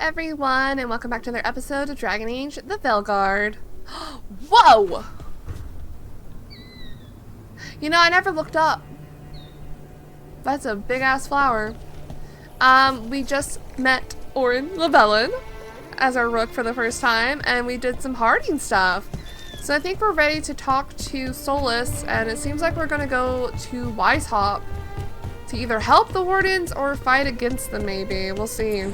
everyone, and welcome back to another episode of Dragon Age: The Veilguard. Whoa! You know, I never looked up. That's a big-ass flower. We just met Orin Llewellyn as our Rook for the first time, and we did some harding stuff. So I think we're ready to talk to Solas, and it seems like we're gonna go to Weishaupt to either help the Wardens or fight against them, maybe. We'll see.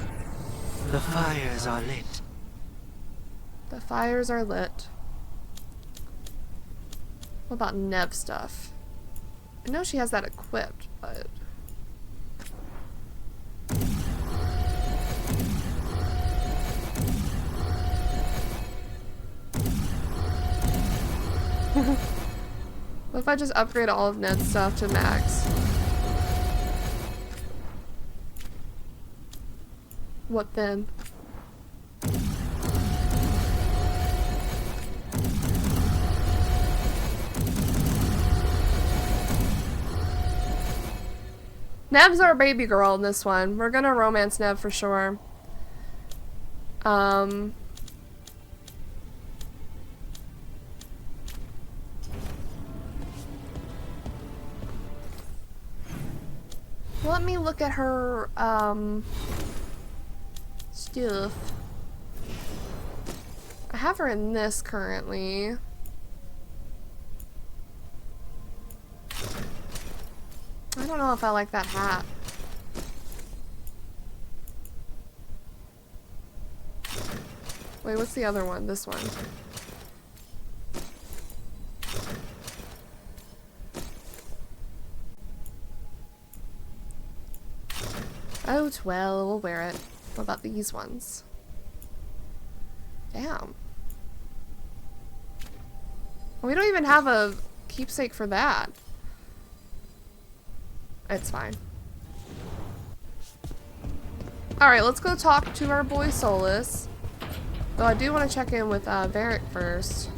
The fires are lit. The fires are lit. What about Nev stuff? I know she has that equipped, but... What if I just upgrade all of Ned's stuff to max? What then? Nev's our baby girl in this one. We're gonna romance Nev for sure. Let me look at her, stuff. I have her in this currently. I don't know if I like that hat. Wait, what's the other one? This one. Oh, well, we'll wear it. What about these ones? Damn. We don't even have a keepsake for that. It's fine. Alright, let's go talk to our boy Solas. Though I do want to check in with Varric first.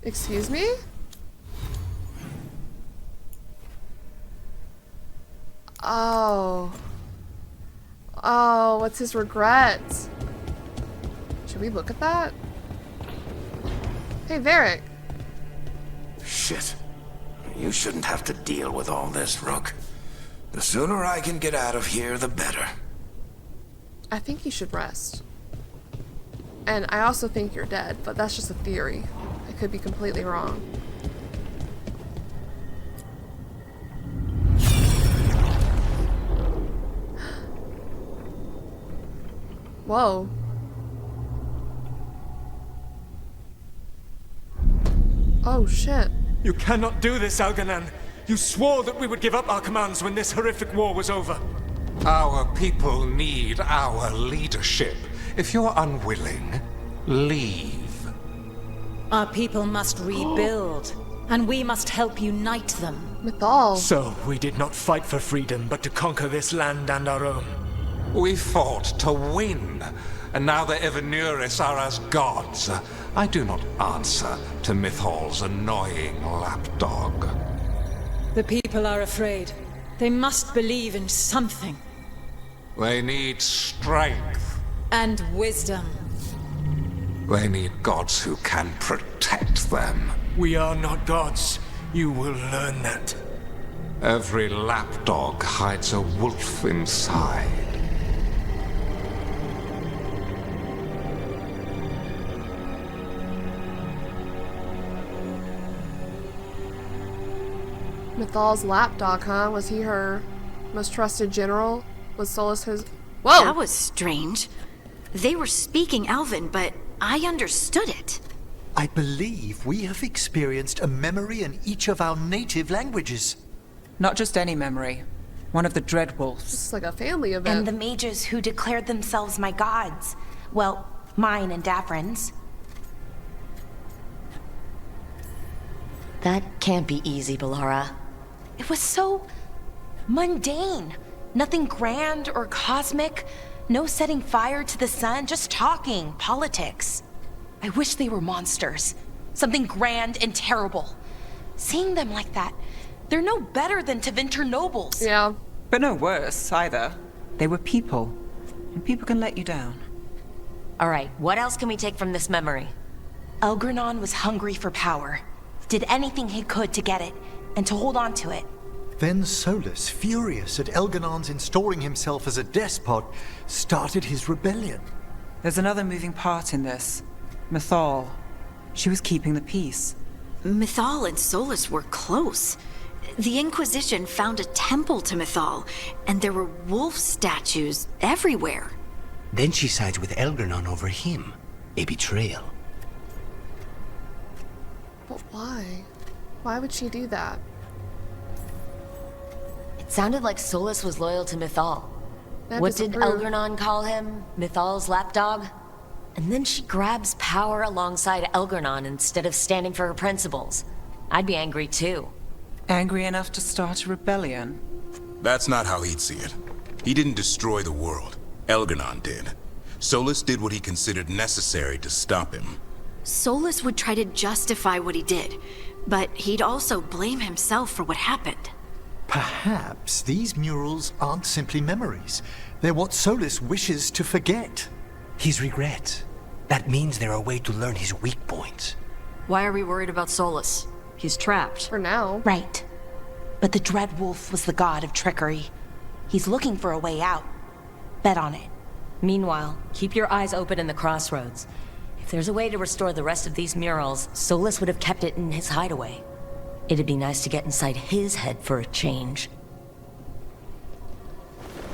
Excuse me? Oh. Oh, what's his regrets? Should we look at that? Hey, Varric. Shit. You shouldn't have to deal with all this, Rook. The sooner I can get out of here, the better. I think you should rest. And I also think you're dead, but that's just a theory. I could be completely wrong. Whoa. Oh shit. You cannot do this, Algernon. You swore that we would give up our commands when this horrific war was over. Our people need our leadership. If you're unwilling, leave. Our people must rebuild, and we must help unite them. Mythal. So, we did not fight for freedom, but to conquer this land and our own. We fought to win, and now the Evenuris are as gods. I do not answer to Mythal's annoying lapdog. The people are afraid. They must believe in something. They need strength. And wisdom. They need gods who can protect them. We are not gods. You will learn that. Every lapdog hides a wolf inside. Mythal's lapdog, huh? Was he her most trusted general? Was Solas his... Whoa! That was strange. They were speaking Elven, but I understood it. I believe we have experienced a memory in each of our native languages. Not just any memory. One of the Dreadwolves. This is like a family event. And the mages who declared themselves my gods. Well, mine and Davrin's. That can't be easy, Bellara. It was so mundane. Nothing grand or cosmic. No setting fire to the sun, just talking, politics. I wish they were monsters. Something grand and terrible. Seeing them like that, they're no better than Tevinter nobles. Yeah. But no worse, either. They were people, and people can let you down. All right, what else can we take from this memory? Elgranon was hungry for power. Did anything he could to get it, and to hold on to it. Then Solas, furious at Elganon's installing himself as a despot, started his rebellion. There's another moving part in this. Mythal. She was keeping the peace. Mythal and Solas were close. The Inquisition found a temple to Mythal, and there were wolf statues everywhere. Then she sides with Elgranon over him. A betrayal. But why? Why would she do that? It sounded like Solas was loyal to Mythal. That What did disapprove. Elgranon call him? Mythal's lapdog? And then she grabs power alongside Elgranon instead of standing for her principles. I'd be angry too. Angry enough to start a rebellion? That's not how he'd see it. He didn't destroy the world. Elgranon did. Solas did what he considered necessary to stop him. Solas would try to justify what he did, but he'd also blame himself for what happened. Perhaps these murals aren't simply memories. They're what Solas wishes to forget. His regrets. That means they're a way to learn his weak points. Why are we worried about Solas? He's trapped. For now. Right. But the Dread Wolf was the god of trickery. He's looking for a way out. Bet on it. Meanwhile, keep your eyes open in the crossroads. If there's a way to restore the rest of these murals, Solas would have kept it in his hideaway. It'd be nice to get inside his head for a change.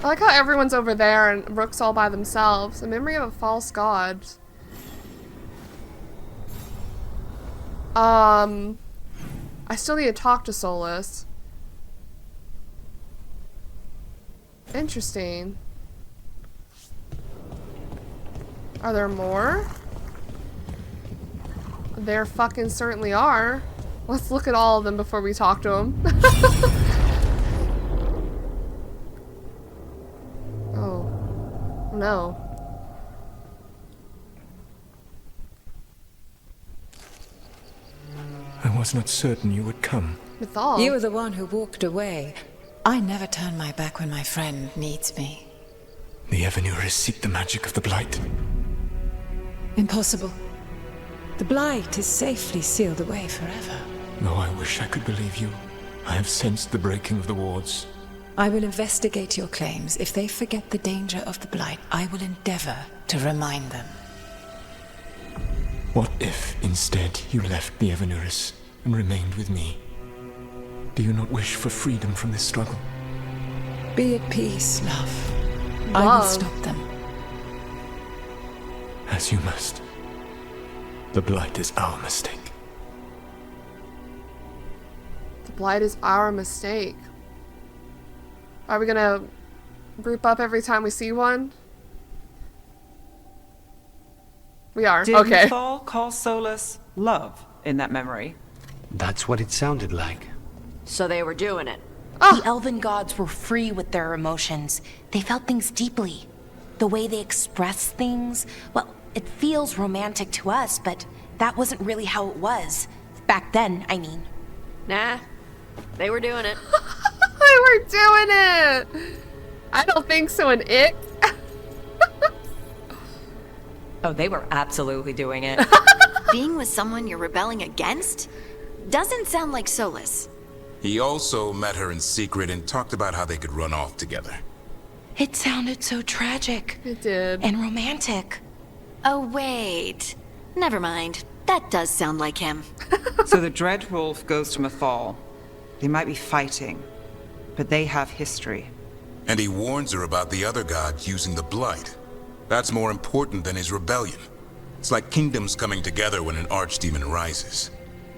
I like how everyone's over there and Rook's all by themselves. A memory of a false god. I still need to talk to Solas. Interesting. Are there more? There fucking certainly are. Let's look at all of them before we talk to them. Oh. No. I was not certain you would come. Mythal. You were the one who walked away. I never turn my back when my friend needs me. The Evanurus seek the magic of the Blight. Impossible. The Blight is safely sealed away forever. Though I wish I could believe you. I have sensed the breaking of the wards. I will investigate your claims. If they forget the danger of the Blight, I will endeavor to remind them. What if, instead, you left the Evanurus and remained with me? Do you not wish for freedom from this struggle? Be at peace, love. I will Love. stop them. As you must. The Blight is our mistake. The Blight is our mistake. Are we gonna group up every time we see one? We are. Did Okay. Mythal call Solas love in that memory? That's what it sounded like. So they were doing it. Oh. The elven gods were free with their emotions. They felt things deeply. The way they express things, well, it feels romantic to us, but that wasn't really how it was. Back then, I mean. Nah, they were doing it. They were doing it! I don't think so, an ick. Oh, they were absolutely doing it. Being with someone you're rebelling against? Doesn't sound like Solas. He also met her in secret and talked about how they could run off together. It sounded so tragic. It did. And romantic. Oh, wait. Never mind. That does sound like him. So the Dread Wolf goes to Mythal. They might be fighting, but they have history. And he warns her about the other gods using the Blight. That's more important than his rebellion. It's like kingdoms coming together when an archdemon rises.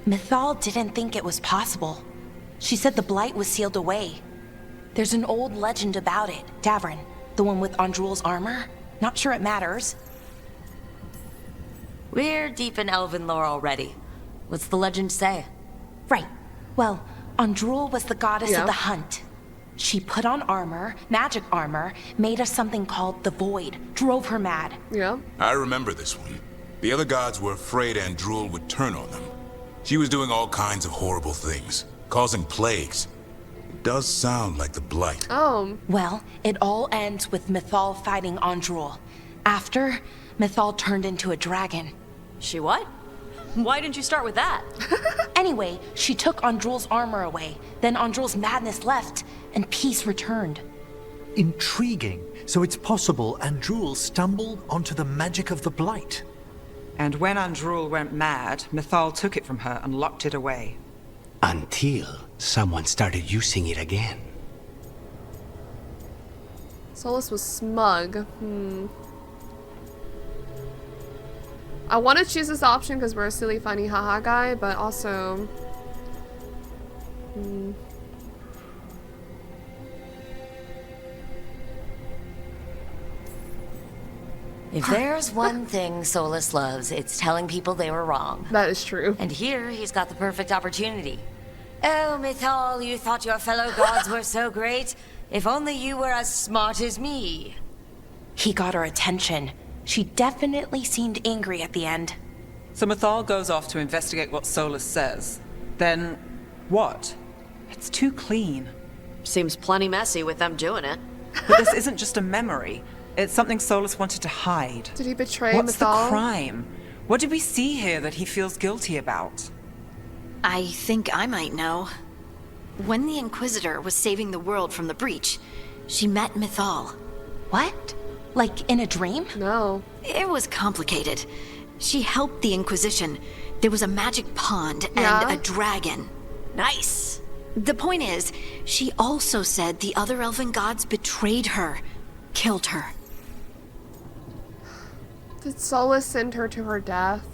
Mythal didn't think it was possible. She said the Blight was sealed away. There's an old legend about it. Davrin, the one with Andrul's armor. Not sure it matters. We're deep in elven lore already. What's the legend say? Right. Well, Andrul was the goddess Yeah. of the hunt. She put on armor, magic armor, made us something called the Void, drove her mad. Yeah. I remember this one. The other gods were afraid Andrul would turn on them. She was doing all kinds of horrible things, causing plagues. It does sound like the Blight. Oh. Well, it all ends with Mythal fighting Andrul. After, Mythal turned into a dragon. She what? Why didn't you start with that? Anyway, she took Andrul's armor away. Then Andrul's madness left, and peace returned. Intriguing. So it's possible Andrul stumbled onto the magic of the Blight. And when Andrul went mad, Mythal took it from her and locked it away. Until someone started using it again. Solas was smug. I want to choose this option because we're a silly, funny, haha guy, but also... If there's one thing Solas loves, it's telling people they were wrong. That is true. And here, he's got the perfect opportunity. Oh, Mythal, you thought your fellow gods were so great? If only you were as smart as me. He got her attention. She definitely seemed angry at the end. So Mythal goes off to investigate what Solas says. Then, what? It's too clean. Seems plenty messy with them doing it. But this isn't just a memory. It's something Solas wanted to hide. Did he betray What's Mythal? the crime? What did we see here that he feels guilty about? I think I might know. When the Inquisitor was saving the world from the breach, she met Mythal. What? Like in a dream? No. It was complicated. She helped the Inquisition. There was a magic pond and a dragon. Nice. The point is, she also said the other elven gods betrayed her, killed her. Did Solas send her to her death?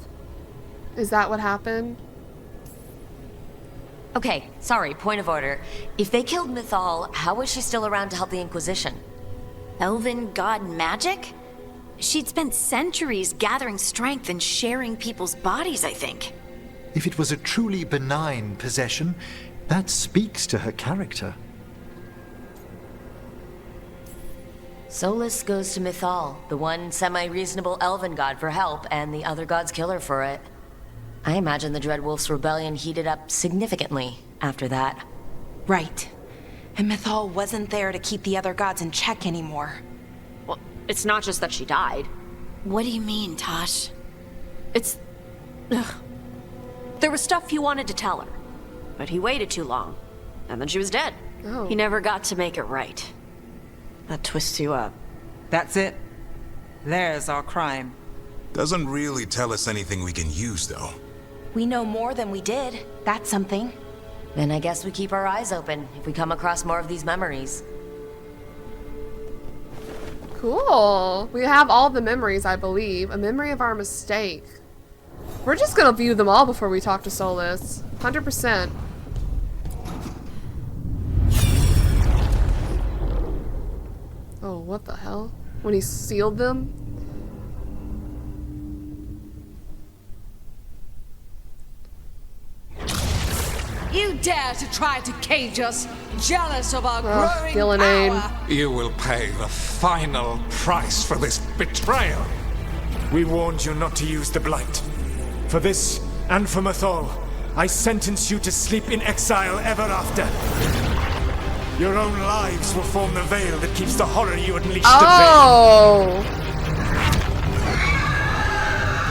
Is that what happened? Okay, sorry, point of order. If they killed Mythal, how was she still around to help the Inquisition? Elven god magic? She'd spent centuries gathering strength and sharing people's bodies, I think. If it was a truly benign possession, that speaks to her character. Solas goes to Mythal, the one semi-reasonable elven god, for help, and the other gods kill her for it. I imagine the Dreadwolf's rebellion heated up significantly after that. Right. And Mythal wasn't there to keep the other gods in check anymore. Well, it's not just that she died. What do you mean, Tosh? It's... Ugh. There was stuff he wanted to tell her, but he waited too long, and then she was dead. Oh. He never got to make it right. That twists you up. That's it. There's our crime. Doesn't really tell us anything we can use, though. We know more than we did. That's something. Then I guess we keep our eyes open if we come across more of these memories. Cool. We have all the memories, I believe. A memory of our mistake. We're just gonna view them all before we talk to Solas. 100%. Oh, what the hell? When he sealed them? You dare to try to cage us, jealous of our growing power. You will pay the final price for this betrayal. We warned you not to use the Blight. For this, and for Mythal, I sentence you to sleep in exile ever after. Your own lives will form the veil that keeps the horror you unleashed at bay.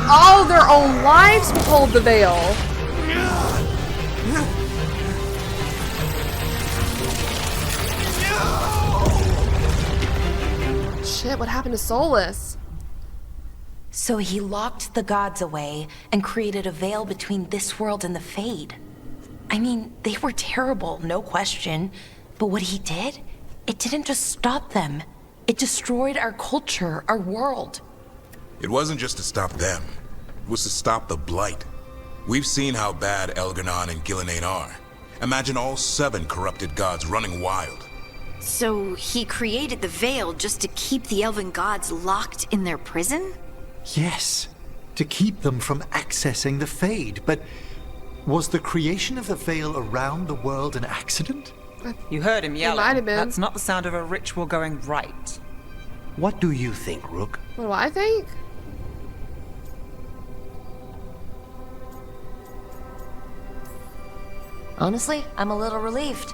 Oh, their own lives will hold the veil. Shit, what happened to Solas? So he locked the gods away and created a veil between this world and the Fade. I mean, they were terrible, no question. But what he did, it didn't just stop them. It destroyed our culture, our world. It wasn't just to stop them. It was to stop the Blight. We've seen how bad Elganon and Gillenane are. Imagine all 7 corrupted gods running wild. So he created the veil just to keep the elven gods locked in their prison? Yes, to keep them from accessing the Fade. But was the creation of the veil around the world an accident? You heard him yelling. It might have been. That's not the sound of a ritual going right. What do you think, Rook? What do I think? Honestly, I'm a little relieved.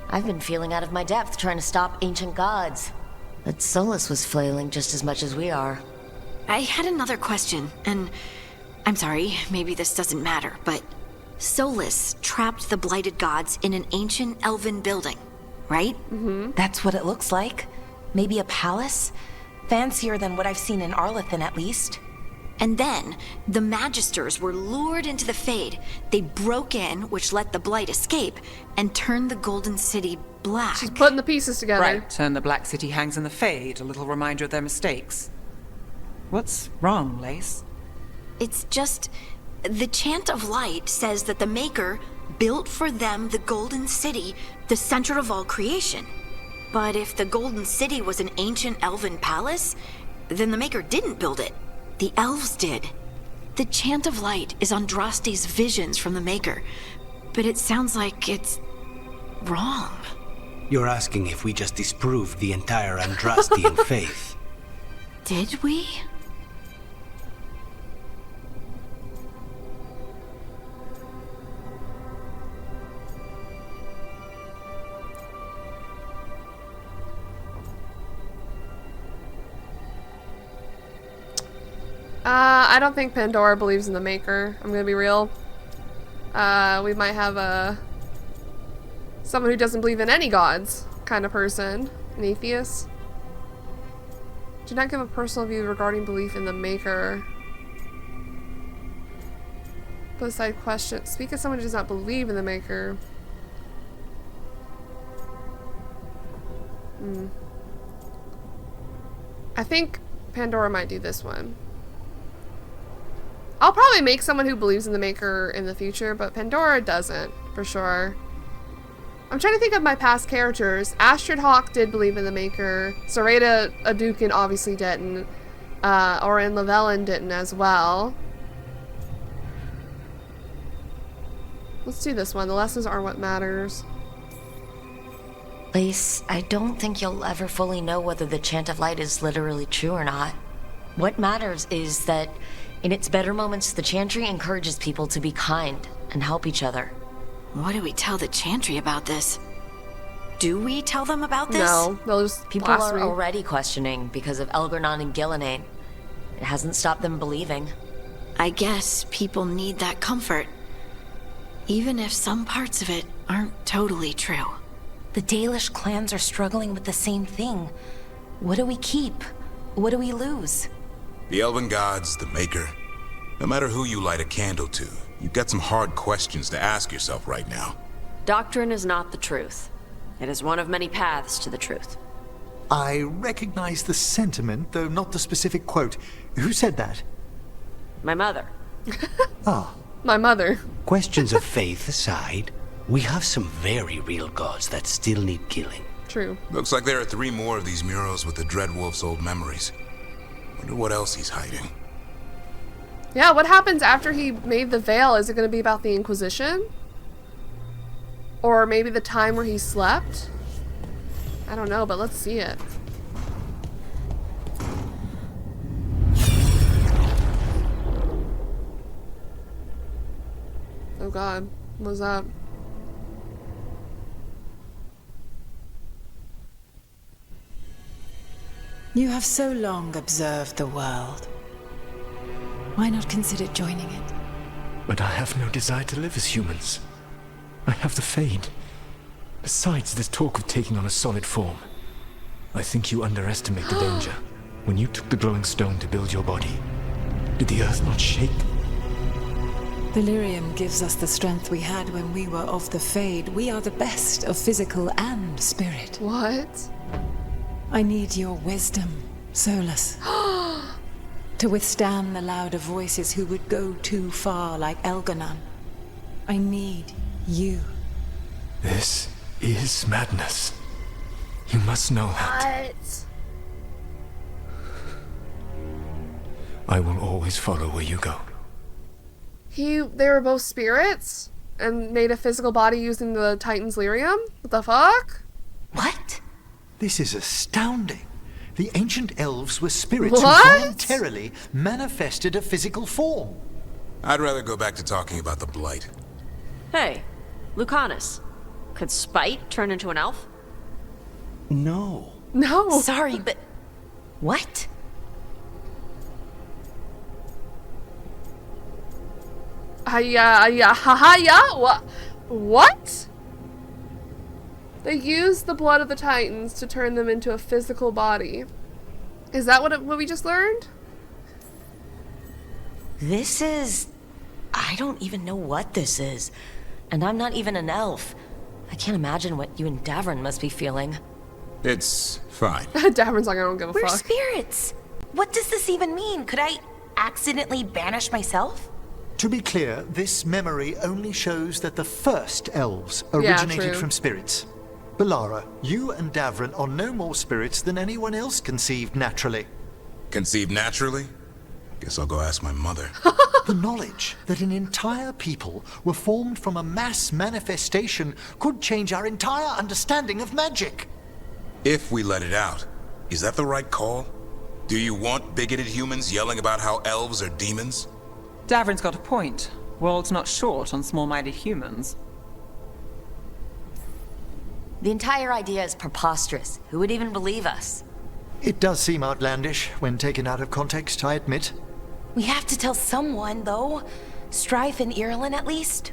I've been feeling out of my depth trying to stop ancient gods. But Solas was flailing just as much as we are. I had another question, and I'm sorry, maybe this doesn't matter, but Solas trapped the blighted gods in an ancient elven building, right? Mm-hmm. That's what it looks like. Maybe a palace? Fancier than what I've seen in Arlethan, at least. And then, the Magisters were lured into the Fade. They broke in, which let the Blight escape, and turned the Golden City black. She's putting the pieces together. Right, and the Black City hangs in the Fade, a little reminder of their mistakes. What's wrong, Lace? It's just... the Chant of Light says that the Maker built for them the Golden City, the center of all creation. But if the Golden City was an ancient elven palace, then the Maker didn't build it. The elves did. The Chant of Light is Andraste's visions from the Maker, but it sounds like it's wrong. You're asking if we just disproved the entire Andrastian faith. Did we? I don't think Pandora believes in the Maker. I'm gonna be real. We might have someone who doesn't believe in any gods kind of person. An atheist. Do not give a personal view regarding belief in the Maker. Put aside question. Speak as someone who does not believe in the Maker. I think Pandora might do this one. I'll probably make someone who believes in the Maker in the future, but Pandora doesn't, for sure. I'm trying to think of my past characters. Astrid Hawk did believe in the Maker. Sarada Adukin obviously didn't. Orin Llewellyn didn't as well. Let's do this one. The lessons are what matters. Lace, I don't think you'll ever fully know whether the Chant of Light is literally true or not. What matters is that in its better moments, the Chantry encourages people to be kind and help each other. What do we tell the Chantry about this? Do we tell them about this? No, they'll just People are already questioning because of Elgernon and Gillenane. It hasn't stopped them believing. I guess people need that comfort. Even if some parts of it aren't totally true. The Dalish clans are struggling with the same thing. What do we keep? What do we lose? The Elven Gods, the Maker. No matter who you light a candle to, you've got some hard questions to ask yourself right now. Doctrine is not the truth. It is one of many paths to the truth. I recognize the sentiment, though not the specific quote. Who said that? My mother. Ah. My mother. Questions of faith aside, we have some very real gods that still need killing. True. Looks like there are 3 more of these murals with the Dreadwolf's old memories. Wonder what else he's hiding. Yeah, what happens after he made the veil? Is it going to be about the Inquisition? Or maybe the time where he slept? I don't know, but let's see it. Oh god, what was that? You have so long observed the world. Why not consider joining it? But I have no desire to live as humans. I have the Fade. Besides, this talk of taking on a solid form. I think you underestimate the danger. When you took the glowing stone to build your body, did the earth not shake? Delirium gives us the strength we had when we were of the Fade. We are the best of physical and spirit. What? I need your wisdom, Solas. To withstand the louder voices who would go too far like Elgernon. I need you. This is madness. You must know that. What? I will always follow where you go. They were both spirits? And made a physical body using the Titan's lyrium? What the fuck? What? This is astounding. The ancient elves were spirits What? who voluntarily manifested a physical form. I'd rather go back to talking about the Blight. Hey, Lucanus, could spite turn into an elf? No. No. Sorry, but... What? What? They use the blood of the Titans to turn them into a physical body. Is that what we just learned? This is... I don't even know what this is. And I'm not even an elf. I can't imagine what you and Davrin must be feeling. It's fine. Davrin's like, I don't give a We're fuck. spirits. What does this even mean? Could I accidentally banish myself? To be clear, this memory only shows that the first elves Yeah, originated true. from spirits. Balara, you and Davrin are no more spirits than anyone else conceived naturally. Conceived naturally? Guess I'll go ask my mother. The knowledge that an entire people were formed from a mass manifestation could change our entire understanding of magic. If we let it out, is that the right call? Do you want bigoted humans yelling about how elves are demons? Davrin's got a point. World's not short on small-minded humans. The entire idea is preposterous. Who would even believe us? It does seem outlandish when taken out of context, I admit. We have to tell someone, though. Strife and Irulan, at least.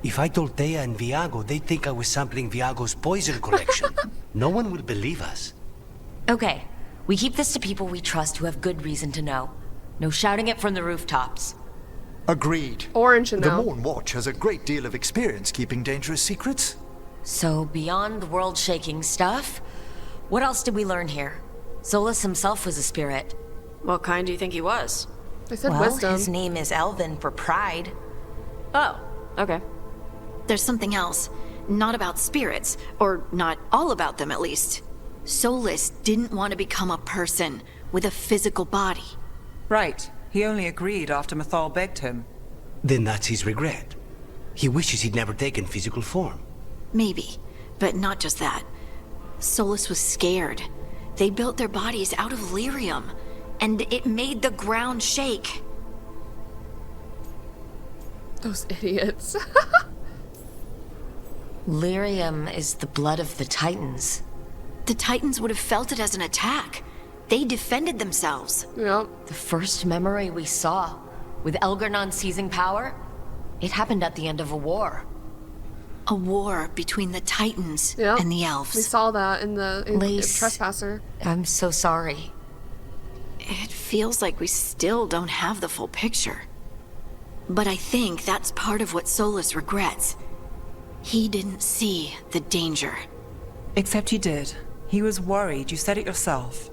If I told Thea and Viago, they'd think I was sampling Viago's poison collection. No one will believe us. Okay, we keep this to people we trust who have good reason to know. No shouting it from the rooftops. Agreed. Orange and The now. Morn Watch has a great deal of experience keeping dangerous secrets. So, beyond the world-shaking stuff, what else did we learn here? Solas himself was a spirit. What kind do you think he was? I said Well, wisdom. his name is Elven for pride. Oh, okay. There's something else. Not about spirits, or not all about them at least. Solas didn't want to become a person with a physical body. Right. He only agreed after Mythal begged him. Then that's his regret. He wishes he'd never taken physical form. Maybe, but not just that. Solas was scared. They built their bodies out of lyrium, and it made the ground shake. Those idiots. Lyrium is the blood of the Titans. The Titans would have felt it as an attack. They defended themselves. Yep. The first memory we saw, with Elgarnon seizing power, it happened at the end of a war. A war between the Titans Yep. and the elves. We saw that in the Lace, Trespasser. I'm so sorry. It feels like we still don't have the full picture. But I think that's part of what Solas regrets. He didn't see the danger. Except he did. He was worried. You said it yourself.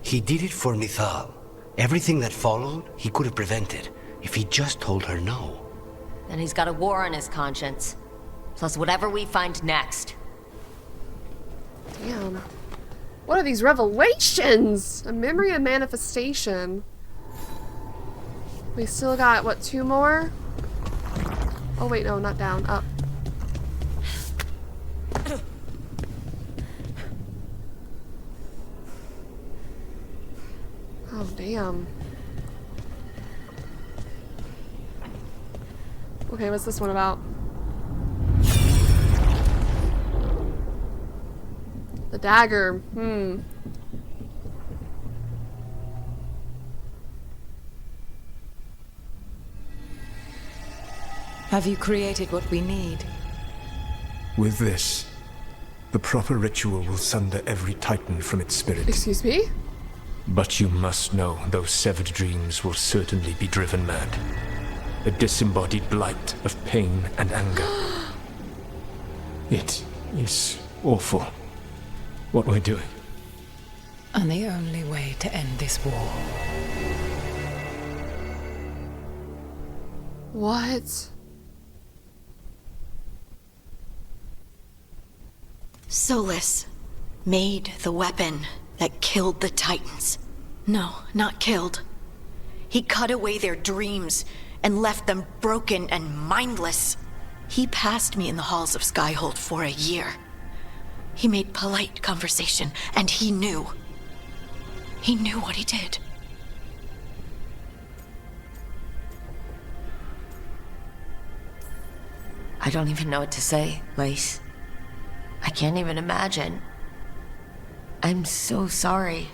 He did it for Mythal. Everything that followed, he could have prevented, if he just told her no. And he's got a war on his conscience. Plus whatever we find next. Damn. What are these revelations? A memory of manifestation. We still got, what, 2 more? Oh wait, no, not down, up. Oh, damn. Okay, what's this one about? The dagger. Have you created what we need? With this, the proper ritual will sunder every Titan from its spirit. Excuse me? But you must know those severed dreams will certainly be driven mad. A disembodied blight of pain and anger. It is awful what we're doing. And the only way to end this war. What? Solas made the weapon that killed the Titans. No, not killed. He cut away their dreams and left them broken and mindless. He passed me in the halls of Skyhold for a year. He made polite conversation, and he knew. He knew what he did. I don't even know what to say, Lace. I can't even imagine. I'm so sorry.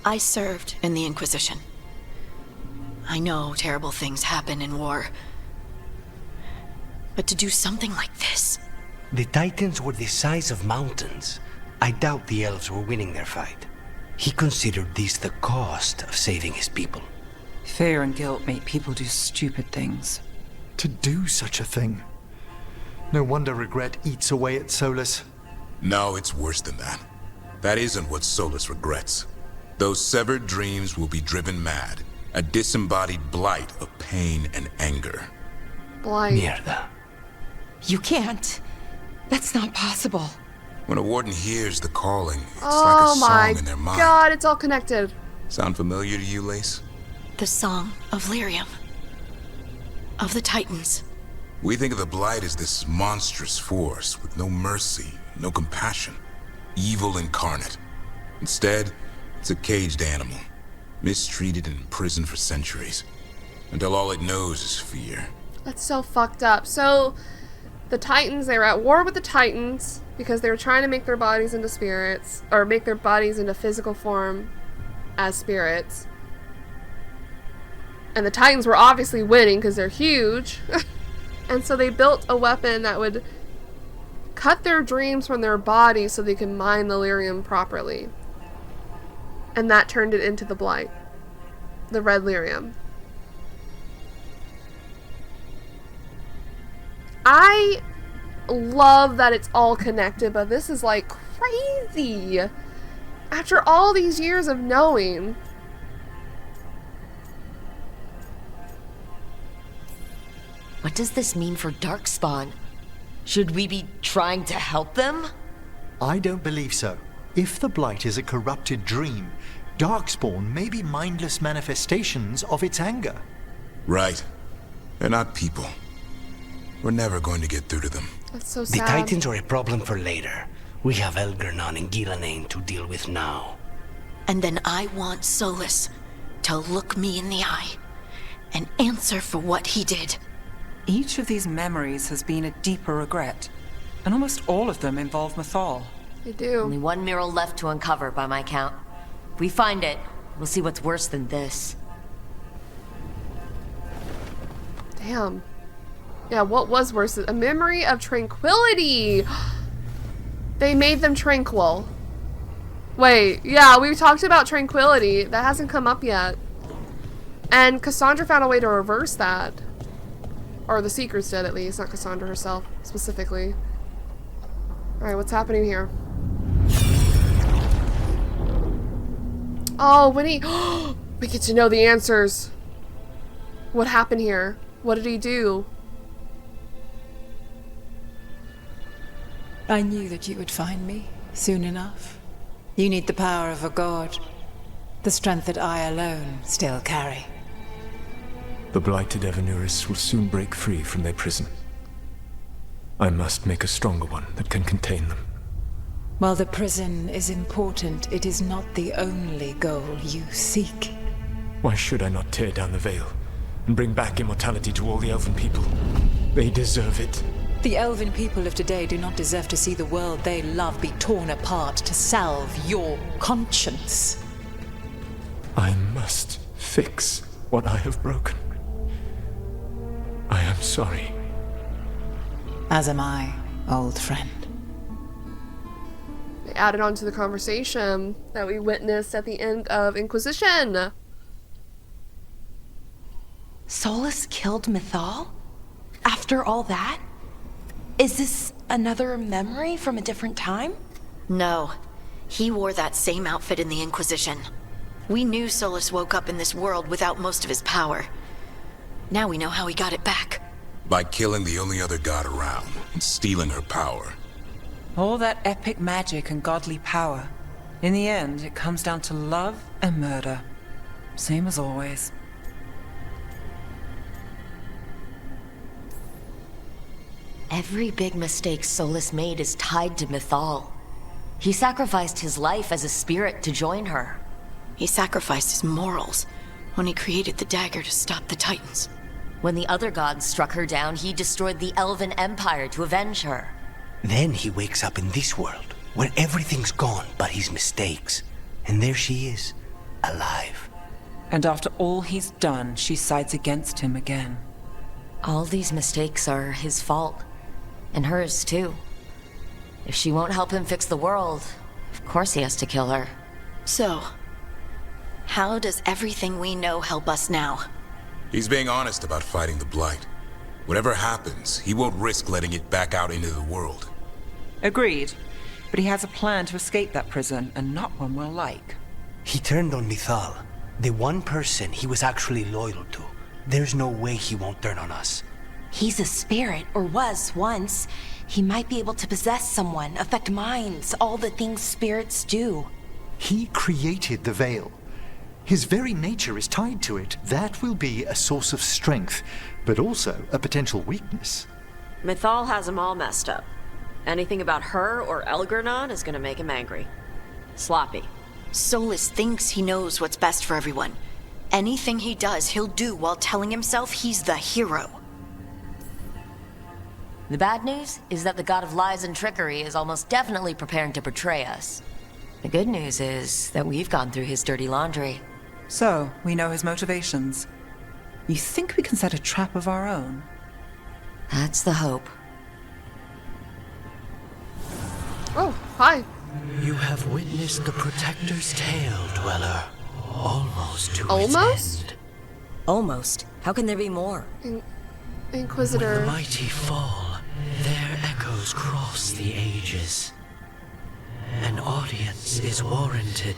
I served in the Inquisition. I know terrible things happen in war. But to do something like this... The Titans were the size of mountains. I doubt the elves were winning their fight. He considered this the cost of saving his people. Fear and guilt make people do stupid things. To do such a thing. No wonder regret eats away at Solas. No, it's worse than that. That isn't what Solas regrets. Those severed dreams will be driven mad. A disembodied blight of pain and anger. Blight. Mierda. You can't. That's not possible. When a warden hears the calling, it's like a song in their mind. Oh my god, it's all connected. Sound familiar to you, Lace? The song of Lyrium. Of the Titans. We think of the Blight as this monstrous force with no mercy, no compassion. Evil incarnate. Instead, it's a caged animal. Mistreated and imprisoned for centuries. Until all it knows is fear. That's so fucked up. So, the Titans, they were at war with the Titans because they were trying to make their bodies into spirits, or make their bodies into physical form as spirits. And the Titans were obviously winning because they're huge. And so they built a weapon that would cut their dreams from their bodies so they could mine the lyrium properly. And that turned it into the Blight. The red lyrium. I love that it's all connected, but this is like crazy. After all these years of knowing. What does this mean for Darkspawn? Should we be trying to help them? I don't believe so. If the Blight is a corrupted dream, Darkspawn may be mindless manifestations of its anger. Right. They're not people. We're never going to get through to them. That's so The sad. Titans are a problem for later. We have Elgernon and Ghilanane to deal with now. And then I want Solas to look me in the eye and answer for what he did. Each of these memories has been a deeper regret, and almost all of them involve Mythal. They do. Only one mural left to uncover by my count. If we find it, we'll see what's worse than this. Damn. Yeah, what was worse? A memory of tranquility. They made them tranquil. Wait, yeah, we talked about tranquility. That hasn't come up yet. And Cassandra found a way to reverse that. Or the Seekers did, at least. Not Cassandra herself, specifically. Alright, what's happening here? Oh, Winnie. We get to know the answers. What happened here? What did he do? I knew that you would find me soon enough. You need the power of a god. The strength that I alone still carry. The blighted Evanuris will soon break free from their prison. I must make a stronger one that can contain them. While the prison is important, it is not the only goal you seek. Why should I not tear down the veil and bring back immortality to all the elven people? They deserve it. The elven people of today do not deserve to see the world they love be torn apart to salve your conscience. I must fix what I have broken. I am sorry. As am I, old friend. They added on to the conversation that we witnessed at the end of Inquisition. Solas killed Mythal? After all that? Is this another memory from a different time? No. He wore that same outfit in the Inquisition. We knew Solas woke up in this world without most of his power. Now we know how he got it back. By killing the only other god around and stealing her power. All that epic magic and godly power. In the end, it comes down to love and murder. Same as always. Every big mistake Solas made is tied to Mythal. He sacrificed his life as a spirit to join her. He sacrificed his morals when he created the dagger to stop the Titans. When the other gods struck her down, he destroyed the Elven Empire to avenge her. Then he wakes up in this world, where everything's gone but his mistakes. And there she is, alive. And after all he's done, she sides against him again. All these mistakes are his fault. And hers, too. If she won't help him fix the world, of course he has to kill her. So, how does everything we know help us now? He's being honest about fighting the Blight. Whatever happens, he won't risk letting it back out into the world. Agreed. But he has a plan to escape that prison, and not one we'll like. He turned on Mythal, the one person he was actually loyal to. There's no way he won't turn on us. He's a spirit, or was once. He might be able to possess someone, affect minds, all the things spirits do. He created the Veil. His very nature is tied to it. That will be a source of strength, but also a potential weakness. Mythal has him all messed up. Anything about her or Elgarnon is gonna make him angry. Sloppy. Solas thinks he knows what's best for everyone. Anything he does, he'll do while telling himself he's the hero. The bad news is that the god of lies and trickery is almost definitely preparing to betray us. The good news is that we've gone through his dirty laundry. So, we know his motivations. You think we can set a trap of our own? That's the hope. Oh, hi. You have witnessed the Protector's tale, Dweller. Almost to Almost? its end. Almost? How can there be more? Inquisitor. When the mighty fall, their echoes cross the ages. An audience is warranted.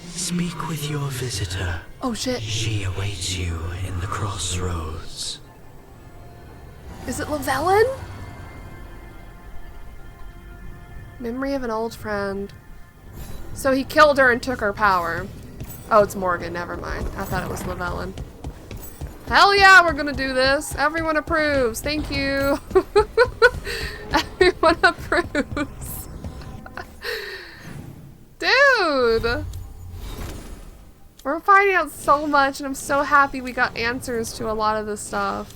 Speak with your visitor. Oh shit. She awaits you in the crossroads. Is it Llewellyn? Memory of an old friend. So he killed her and took her power. Oh, it's Morgan, never mind. I thought it was Llewellyn. Hell yeah, we're gonna do this. Everyone approves. Thank you. Everyone approves. Dude! We're finding out so much and I'm so happy we got answers to a lot of this stuff.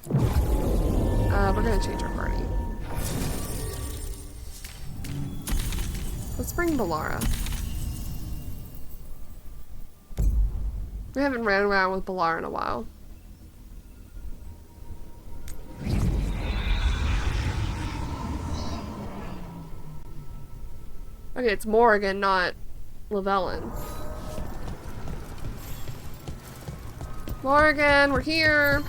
We're gonna change our party. Let's bring Balara. We haven't ran around with Balara in a while. Okay, it's Morgan, not Llewellyn. Morgan, we're here.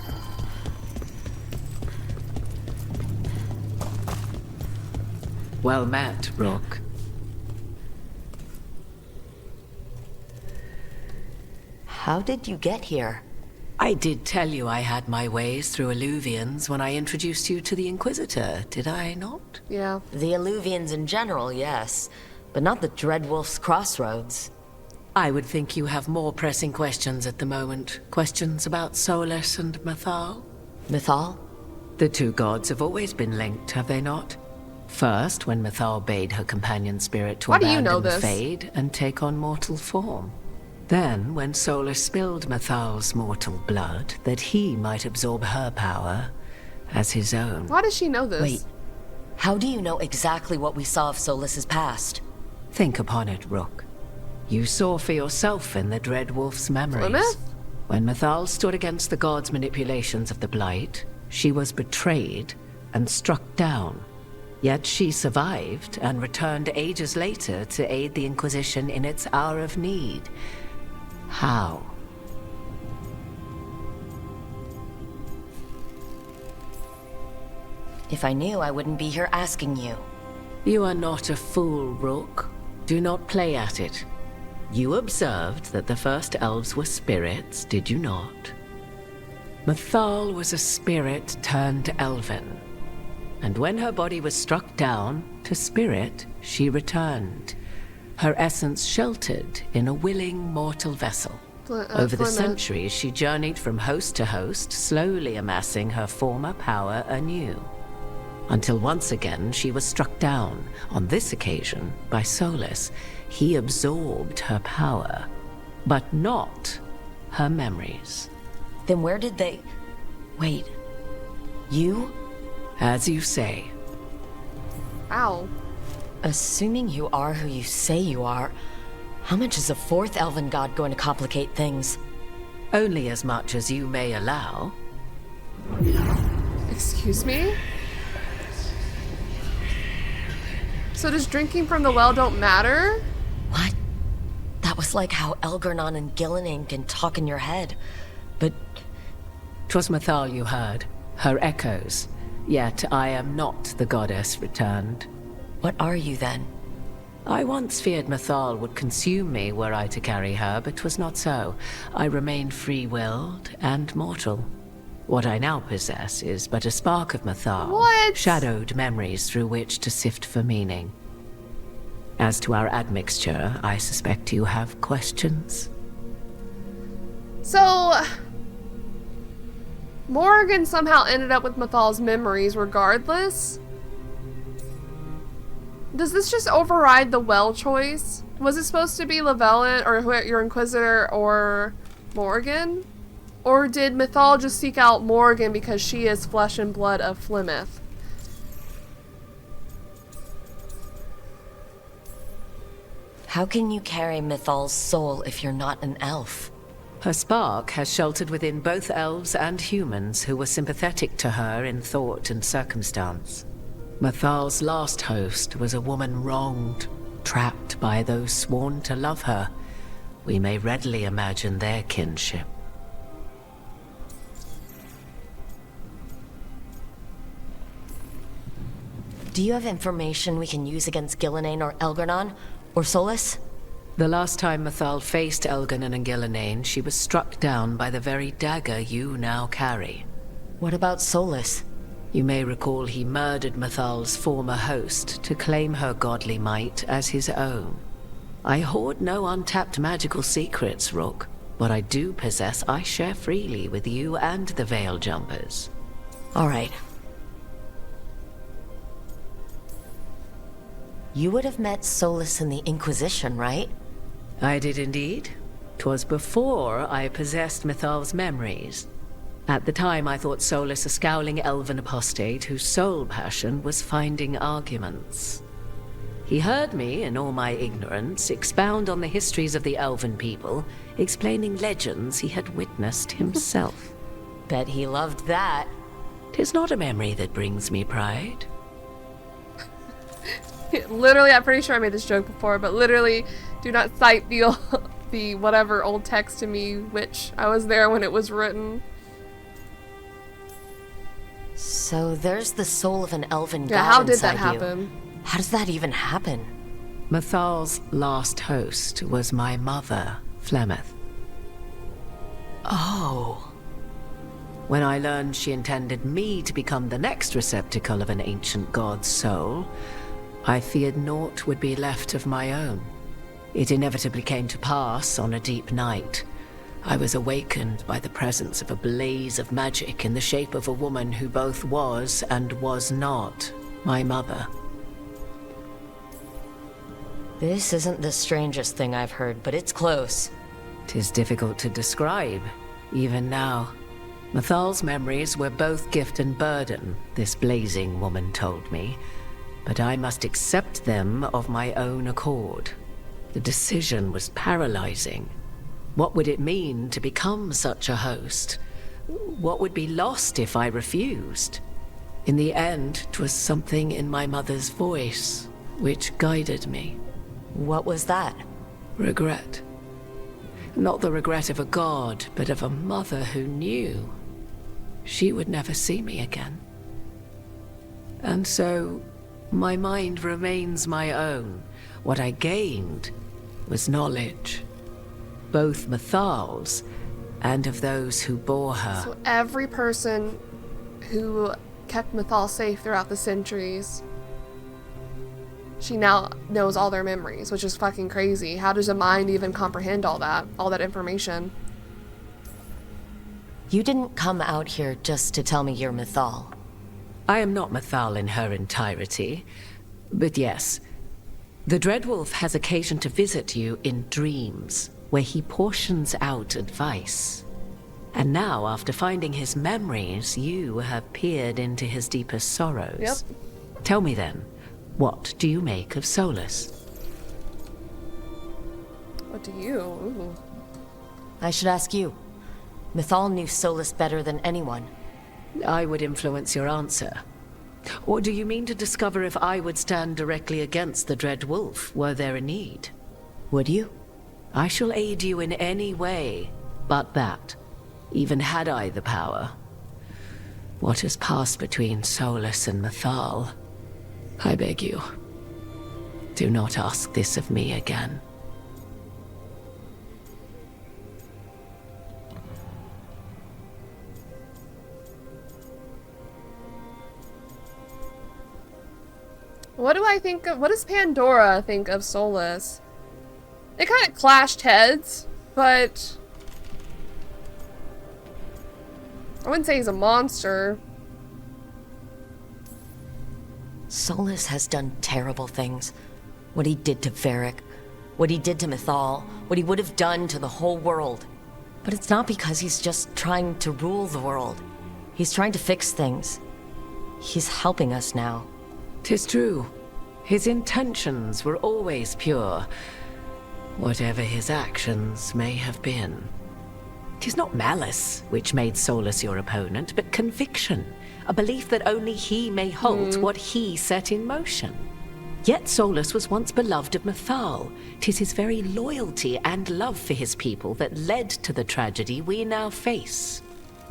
Well met, Rook. How did you get here? I did tell you I had my ways through Alluvians when I introduced you to the Inquisitor, did I not? Yeah. The Alluvians in general, yes. But not the Dreadwolf's Crossroads. I would think you have more pressing questions at the moment. Questions about Solas and Mythal? Mythal? The two gods have always been linked, have they not? First, when Mythal bade her companion spirit to abandon the Fade and take on mortal form. Then, when Solas spilled Mythal's mortal blood, that he might absorb her power as his own. Why does she know this? Wait, how do you know exactly what we saw of Solas's past? Think upon it, Rook. You saw for yourself in the Dreadwolf's memories. Plymouth? When Mythal stood against the gods' manipulations of the Blight, she was betrayed and struck down. Yet she survived and returned ages later to aid the Inquisition in its hour of need. How? If I knew, I wouldn't be here asking you. You are not a fool, Rook. Do not play at it. You observed that the first elves were spirits, did you not? Mythal was a spirit turned elven. And when her body was struck down, to spirit, she returned. Her essence sheltered in a willing mortal vessel. Over the centuries, she journeyed from host to host, slowly amassing her former power anew. Until once again, she was struck down, on this occasion, by Solas. He absorbed her power, but not her memories. Then where did they... Wait. You? As you say. Ow. Assuming you are who you say you are, how much is a fourth elven god going to complicate things? Only as much as you may allow. Excuse me? So does drinking from the well don't matter? What? That was like how Elgarnon and Gillenane can talk in your head. But... 'Twas Mythal you heard. Her echoes. Yet I am not the goddess returned. What are you then? I once feared Mythal would consume me were I to carry her, but 'twas not so. I remain free-willed and mortal. What I now possess is but a spark of Mythal. What? Shadowed memories through which to sift for meaning. As to our admixture, I suspect you have questions. So... Morgan somehow ended up with Mythal's memories regardless? Does this just override the well choice? Was it supposed to be Llewellyn or your Inquisitor or Morgan? Or did Mythal just seek out Morgan because she is flesh and blood of Flemeth? How can you carry Mythal's soul if you're not an elf? Her spark has sheltered within both elves and humans who were sympathetic to her in thought and circumstance. Mythal's last host was a woman wronged, trapped by those sworn to love her. We may readily imagine their kinship. Do you have information we can use against Gillenane or Elgarnon? Or Solas? The last time Mythal faced Elgarnon and Gillenane, she was struck down by the very dagger you now carry. What about Solas? You may recall he murdered Mythal's former host to claim her godly might as his own. I hoard no untapped magical secrets, Rook. What I do possess, I share freely with you and the Veil Jumpers. All right. You would have met Solas in the Inquisition, right? I did indeed. 'Twas before I possessed Mythal's memories. At the time, I thought Solas a scowling elven apostate whose sole passion was finding arguments. He heard me, in all my ignorance, expound on the histories of the elven people, explaining legends he had witnessed himself. Bet he loved that. 'Tis not a memory that brings me pride. Literally, I'm pretty sure I made this joke before, but literally, do not cite the whatever old text to me, which I was there when it was written. So there's the soul of an elven god how did inside that happen? You. How does that even happen? Mythal's last host was my mother, Flemeth. Oh. When I learned she intended me to become the next receptacle of an ancient god's soul, I feared naught would be left of my own. It inevitably came to pass on a deep night. I was awakened by the presence of a blaze of magic in the shape of a woman who both was and was not my mother. This isn't the strangest thing I've heard, but it's close. 'Tis difficult to describe, even now. Mythal's memories were both gift and burden, this blazing woman told me. But I must accept them of my own accord. The decision was paralyzing. What would it mean to become such a host? What would be lost if I refused? In the end, 'twas something in my mother's voice which guided me. What was that? Regret. Not the regret of a god, but of a mother who knew she would never see me again. And so, my mind remains my own. What I gained was knowledge, both Mythal's and of those who bore her. So every person who kept Mythal safe throughout the centuries, she now knows all their memories, which is fucking crazy. How does a mind even comprehend all that information? You didn't come out here just to tell me you're Mythal. I am not Mythal in her entirety, but yes, the Dreadwolf has occasion to visit you in dreams. where he portions out advice. And now, after finding his memories, you have peered into his deepest sorrows. Yep. Tell me then, what do you make of Solas? What do you? Ooh. I should ask you. Mythal knew Solas better than anyone. I would influence your answer. Or do you mean to discover if I would stand directly against the Dread Wolf, were there a need? Would you? I shall aid you in any way, but that, even had I the power. What has passed between Solas and Mythal, I beg you, do not ask this of me again. What do I think of, what does Pandora think of Solas? They kind of clashed heads, but I wouldn't say he's a monster. Solas has done terrible things. What he did to Varric, what he did to Mythal, what he would have done to the whole world. But it's not because he's just trying to rule the world. He's trying to fix things. He's helping us now. 'Tis true. His intentions were always pure, whatever his actions may have been. 'Tis not malice which made Solas your opponent, but conviction, a belief that only he may halt what he set in motion. Yet Solas was once beloved of Mythal. 'Tis his very loyalty and love for his people that led to the tragedy we now face.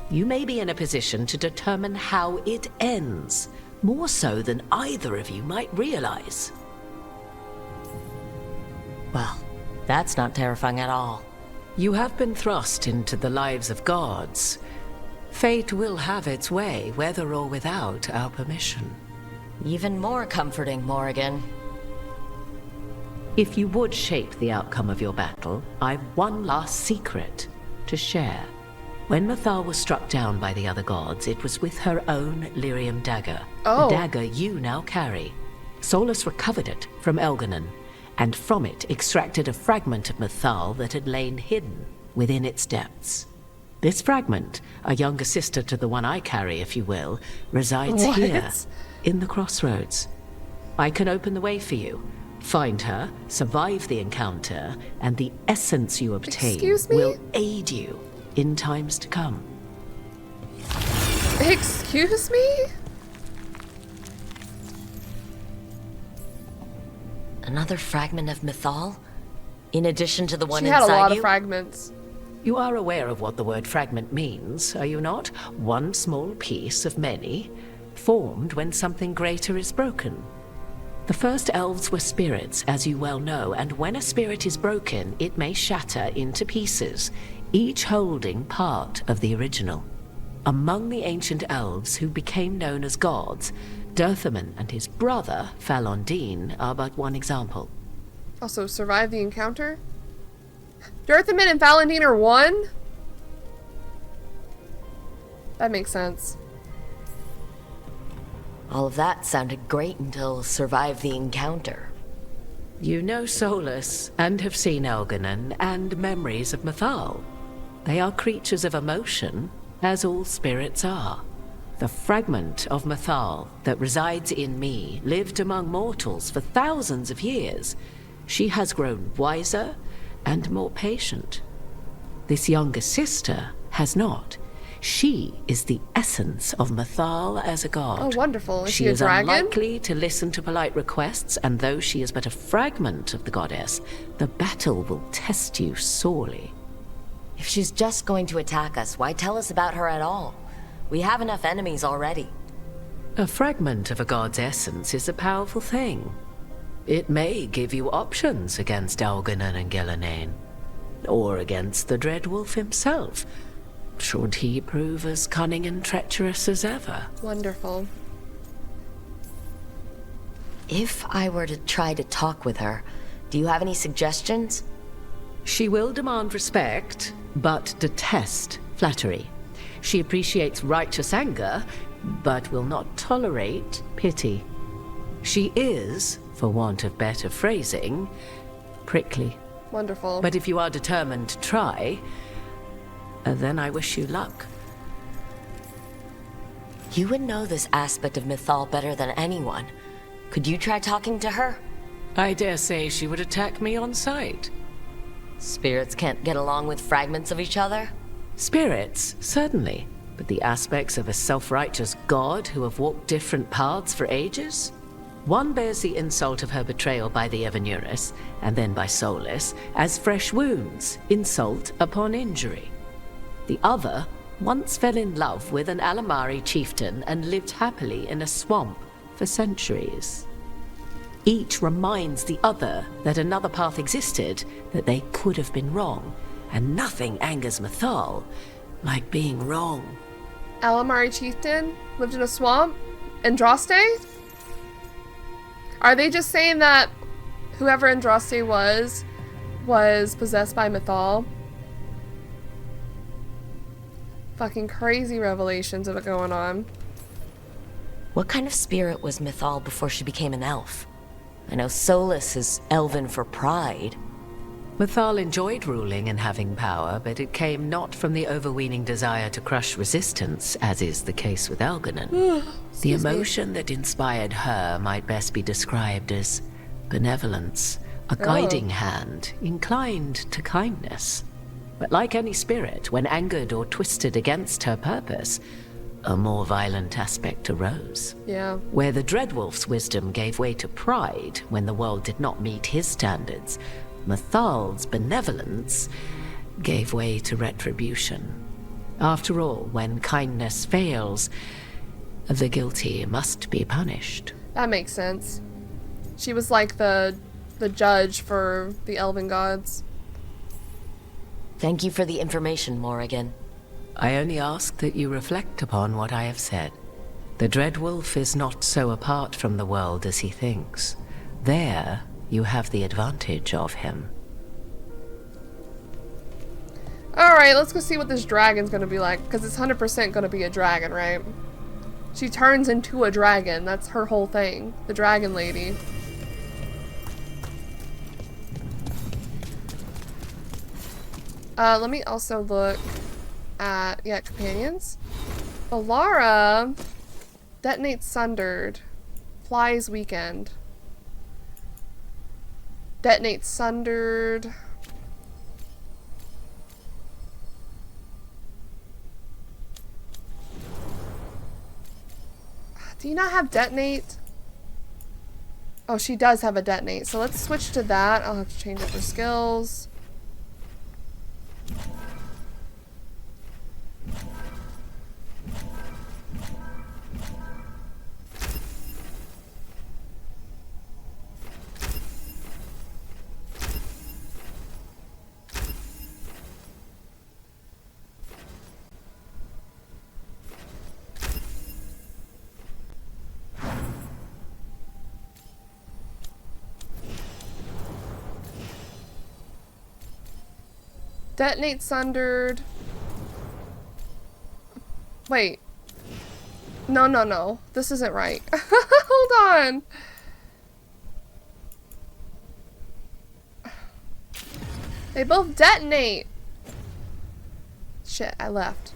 You may be in a position to determine how it ends, more so than either of you might realize. Well, that's not terrifying at all. You have been thrust into the lives of gods. Fate will have its way, whether or without our permission. Even more comforting, Morrigan. If you would shape the outcome of your battle, I've one last secret to share. When Mythal was struck down by the other gods, it was with her own lyrium dagger. Oh. The dagger you now carry. Solas recovered it from Elganon, and from it extracted a fragment of Mythal that had lain hidden within its depths. This fragment, a younger sister to the one I carry, if you will, resides here, in the crossroads. I can open the way for you, find her, survive the encounter, and the essence you obtain will aid you in times to come. Excuse me? Another fragment of Mythal? In addition to the one She inside you? had a lot of fragments. You are aware of what the word fragment means, are you not? One small piece of many, formed when something greater is broken. The first elves were spirits, as you well know, and when a spirit is broken, it may shatter into pieces, each holding part of the original. Among the ancient elves who became known as gods, Dirthaman and his brother, Falondine, are but one example. Also, survive the encounter? Dirthaman and Falondine are one? That makes sense. All of that sounded great until survive the encounter. You know Solas, and have seen Elganon, and memories of Mythal. They are creatures of emotion, as all spirits are. The fragment of Mythal that resides in me lived among mortals for thousands of years. She has grown wiser and more patient. This younger sister has not. She is the essence of Mythal as a god. Oh, wonderful. Is She she a is dragon? unlikely to listen to polite requests, and though she is but a fragment of the goddess, the battle will test you sorely. If she's just going to attack us, why tell us about her at all? We have enough enemies already. A fragment of a god's essence is a powerful thing. It may give you options against Elganon and Gillenane, or against the Dread Wolf himself, should he prove as cunning and treacherous as ever. Wonderful. If I were to try to talk with her, do you have any suggestions? She will demand respect, but detest flattery. She appreciates righteous anger, but will not tolerate pity. She is, for want of better phrasing, prickly. Wonderful. But if you are determined to try, then I wish you luck. You would know this aspect of Mythal better than anyone. Could you try talking to her? I dare say she would attack me on sight. Spirits can't get along with fragments of each other? Spirits, certainly. But the aspects of a self-righteous god who have walked different paths for ages? One bears the insult of her betrayal by the Evanurus, and then by Solas, as fresh wounds, insult upon injury. The other once fell in love with an Alamari chieftain and lived happily in a swamp for centuries. Each reminds the other that another path existed, that they could have been wrong, and nothing angers Mythal like being wrong. Alamari chieftain lived in a swamp? Andraste? Are they just saying that whoever Andraste was possessed by Mythal? Fucking crazy revelations of it going on. What kind of spirit was Mythal before she became an elf? I know Solas is elven for pride. Mythal enjoyed ruling and having power, but it came not from the overweening desire to crush resistance, as is the case with Elganon. The emotion that inspired her might best be described as benevolence, a guiding hand, inclined to kindness. But like any spirit, when angered or twisted against her purpose, a more violent aspect arose. Yeah. Where the Dreadwolf's wisdom gave way to pride when the world did not meet his standards, Mythal's benevolence gave way to retribution. After all, when kindness fails, the guilty must be punished. That makes sense. She was like the judge for the elven gods. Thank you for the information, Morrigan. I only ask that you reflect upon what I have said. The Dreadwolf is not so apart from the world as he thinks. There, you have the advantage of him. Alright, let's go see what this dragon's gonna be like, because it's 100% gonna be a dragon, right? She turns into a dragon. That's her whole thing. The dragon lady. Let me also look at, companions. Alara detonates sundered. Flies weakened. Detonates sundered. Do you not have detonate? Oh, she does have a detonate. So let's switch to that. I'll have to change it for skills. Detonate sundered. Wait. No. This isn't right. Hold on. They both detonate. Shit, I left.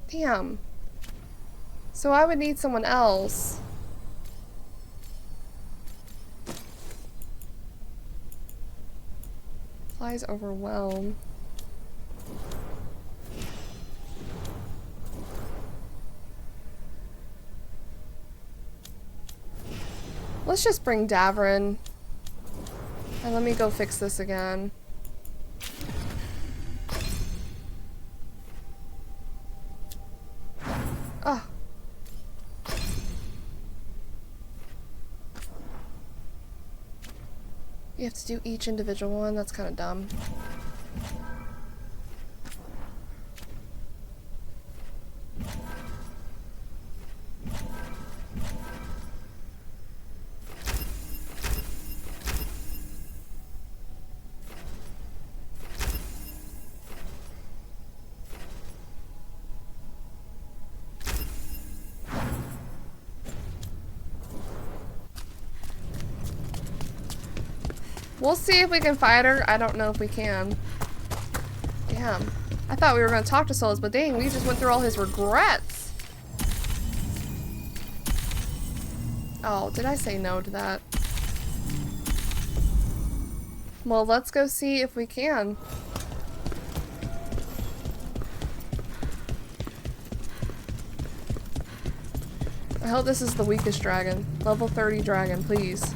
Damn. So I would need someone else. Flies overwhelm. Let's just bring Davrin. And let me go fix this again. Oh. You have to do each individual one? That's kind of dumb. We'll see if we can fight her. I don't know if we can. Damn. I thought we were going to talk to Solas, but dang, we just went through all his regrets. Oh, did I say no to that? Well, let's go see if we can. I hope this is the weakest dragon. Level 30 dragon, please.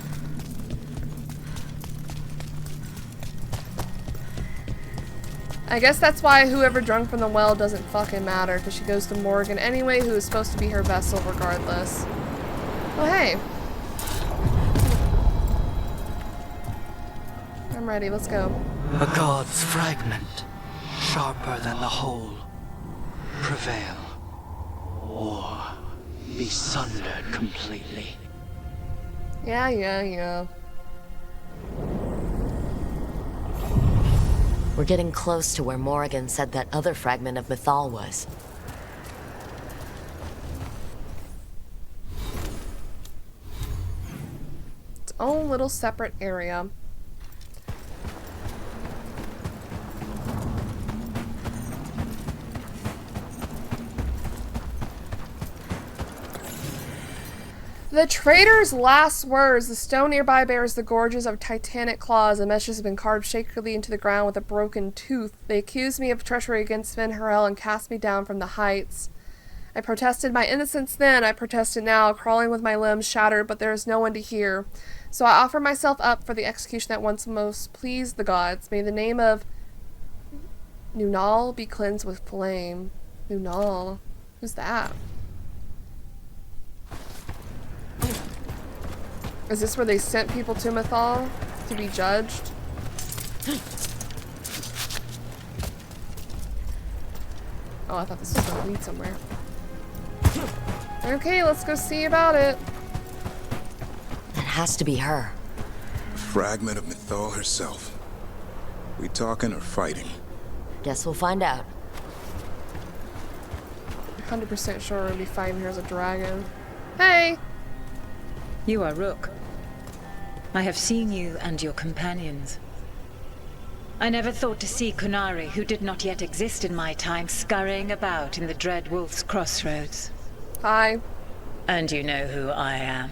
I guess that's why whoever drunk from the well doesn't fucking matter, because she goes to Morgan anyway, who is supposed to be her vessel regardless. Oh, hey. I'm ready, let's go. A god's fragment, sharper than the whole. Prevail. Or be sundered completely. Yeah. We're getting close to where Morrigan said that other fragment of Mythal was. Its own little separate area. The traitor's last words. The stone nearby bears the gorges of titanic claws. The meshes have been carved shakily into the ground with a broken tooth. They accused me of treachery against Sven Harel and cast me down from the heights. I protested my innocence then, I protested now, crawling with my limbs shattered, but there is no one to hear. So I offer myself up for the execution that once most pleased the gods. May the name of Nunal be cleansed with flame. Nunal? Who's that? Is this where they sent people to Mythal to be judged? Oh, I thought this was gonna lead somewhere. Okay, let's go see about it. That has to be her. A fragment of Mythal herself. We talking or fighting? Guess we'll find out. 100% sure we're gonna be fighting her as a dragon. Hey! You are Rook. I have seen you and your companions. I never thought to see Kunari, who did not yet exist in my time, scurrying about in the Dread Wolf's crossroads. Hi. And you know who I am.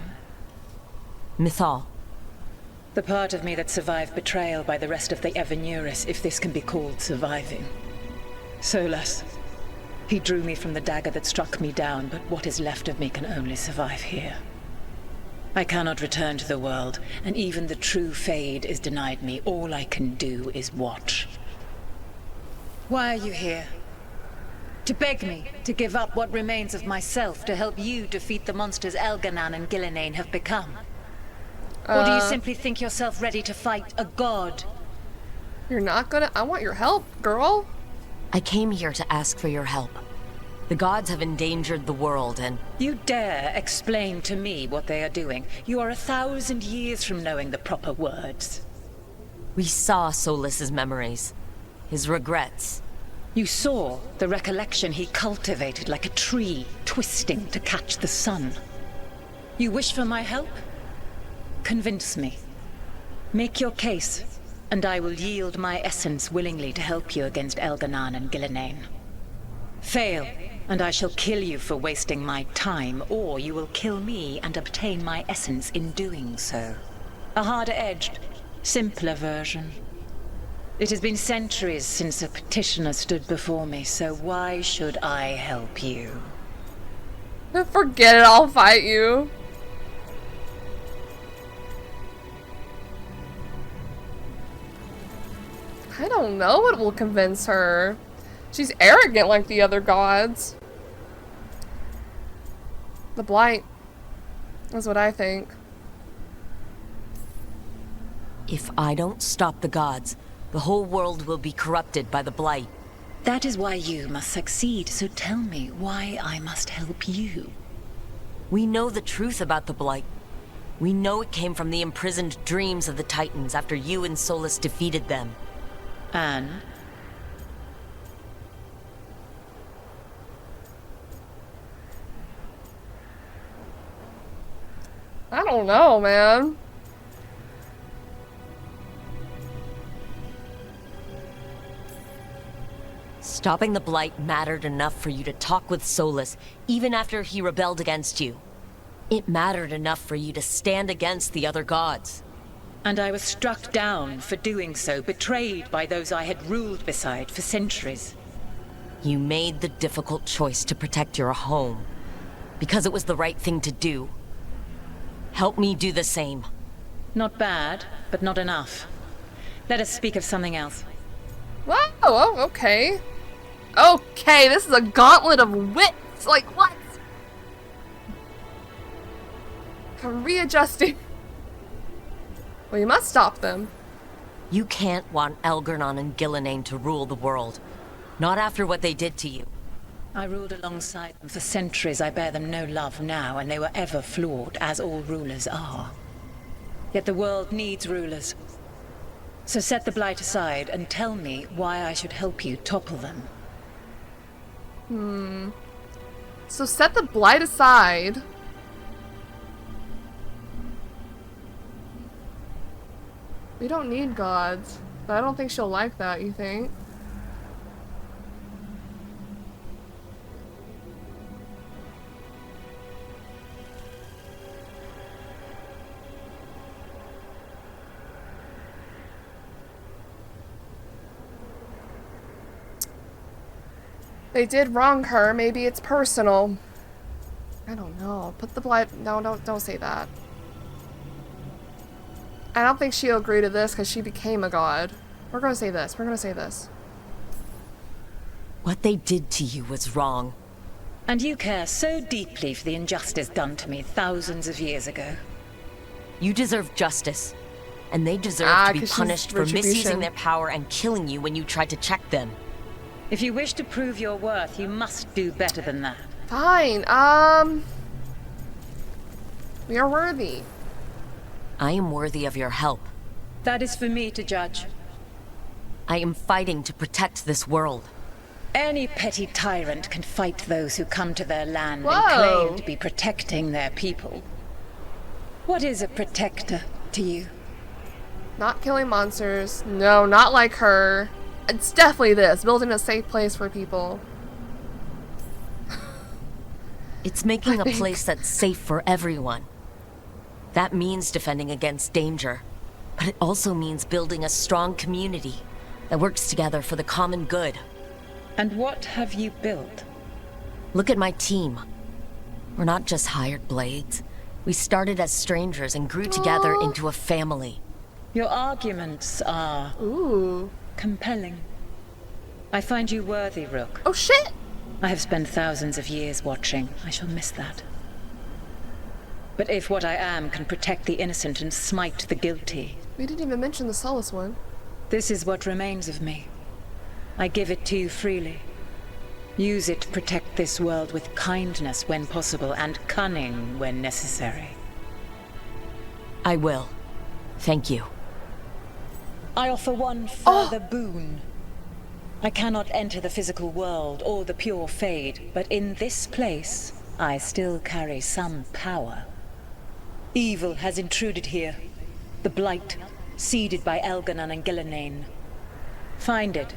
Mythal. The part of me that survived betrayal by the rest of the Evanuris, if this can be called surviving. Solas. He drew me from the dagger that struck me down, but what is left of me can only survive here. I cannot return to the world, and even the true Fade is denied me. All I can do is watch. Why are you here? To beg me to give up what remains of myself to help you defeat the monsters Elganan and Gillinane have become? Or do you simply think yourself ready to fight a god? You're not gonna— I want your help, girl. I came here to ask for your help. The gods have endangered the world and— You dare explain to me what they are doing? You are 1,000 years from knowing the proper words. We saw Solas's memories. His regrets. You saw the recollection he cultivated like a tree, twisting to catch the sun. You wish for my help? Convince me. Make your case, and I will yield my essence willingly to help you against Elganan and Gillinane. Fail, and I shall kill you for wasting my time, or you will kill me and obtain my essence in doing so. A harder-edged, simpler version. It has been centuries since a petitioner stood before me, so why should I help you? Forget it, I'll fight you. I don't know what will convince her. She's arrogant like the other gods. The blight. That's what I think. If I don't stop the gods, the whole world will be corrupted by the blight. That is why you must succeed, so tell me why I must help you. We know the truth about the blight. We know it came from the imprisoned dreams of the Titans after you and Solas defeated them. And? I don't know, man. Stopping the Blight mattered enough for you to talk with Solas, even after he rebelled against you. It mattered enough for you to stand against the other gods. And I was struck down for doing so, betrayed by those I had ruled beside for centuries. You made the difficult choice to protect your home, because it was the right thing to do. Help me do the same. Not bad, but not enough. Let us speak of something else. Whoa, oh, okay. Okay, this is a gauntlet of wits. Like, what? I'm readjusting. Well, you must stop them. You can't want Algernon and Gillenane to rule the world. Not after what they did to you. I ruled alongside them for centuries. I bear them no love now, and they were ever flawed, as all rulers are. Yet the world needs rulers. So set the Blight aside and tell me why I should help you topple them. So set the Blight aside. We don't need gods. But I don't think she'll like that, you think? They did wrong her. Maybe it's personal. I don't know. Put the Blight... No, don't say that. I don't think she'll agree to this because she became a god. We're gonna say this. We're gonna say this. What they did to you was wrong. And you care so deeply for the injustice done to me thousands of years ago. You deserve justice. And they deserve to be punished for misusing their power and killing you when you tried to check them. If you wish to prove your worth, you must do better than that. Fine. We are worthy. I am worthy of your help. That is for me to judge. I am fighting to protect this world. Any petty tyrant can fight those who come to their land Whoa. and claim to be protecting their people. What is a protector to you? Not killing monsters. No, not like her. It's definitely this. Building a safe place for people. It's making a place that's safe for everyone. That means defending against danger. But it also means building a strong community that works together for the common good. And what have you built? Look at my team. We're not just hired blades. We started as strangers and grew together into a family. Your arguments are... compelling. I find you worthy, Rook. Oh shit! I have spent thousands of years watching. I shall miss that. But if what I am can protect the innocent and smite the guilty... We didn't even mention the Solas one. This is what remains of me. I give it to you freely. Use it to protect this world with kindness when possible and cunning when necessary. I will. Thank you. I offer one further boon. I cannot enter the physical world or the pure Fade, but in this place, I still carry some power. Evil has intruded here. The Blight, seeded by Algernon and Gillenane. Find it,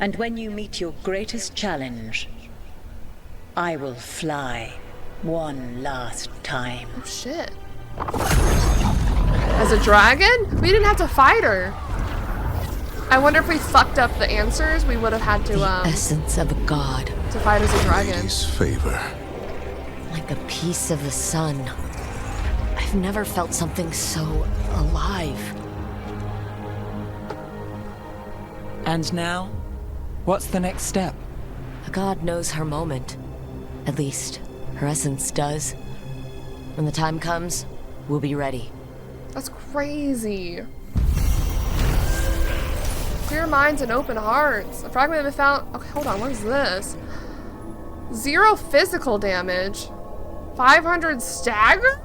and when you meet your greatest challenge, I will fly one last time. Oh shit. As a dragon? We didn't have to fight her. I wonder if we fucked up the answers, we would have had to, the essence of a god. To fight as a dragon. His favor. Like a piece of the sun. I've never felt something so alive. And now? What's the next step? A god knows her moment. At least, her essence does. When the time comes, we'll be ready. That's crazy. Clear minds and open hearts. A fragment of found. Okay, hold on. What is this? 0 physical damage. 500 stagger?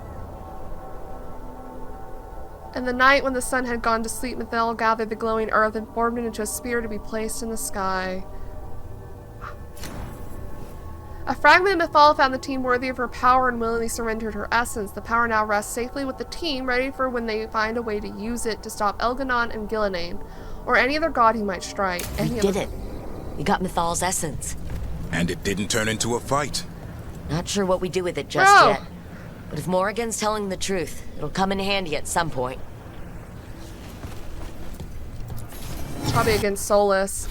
In the night when the sun had gone to sleep, Mythal gathered the glowing earth and formed it into a spear to be placed in the sky. A fragment of Mythal found the team worthy of her power and willingly surrendered her essence. The power now rests safely with the team, ready for when they find a way to use it to stop Algernon and Gillenane, or any other god who might strike. We did it. We got Mythal's essence. And it didn't turn into a fight. Not sure what we do with it just yet. But if Morrigan's telling the truth, it'll come in handy at some point. Probably against Solas.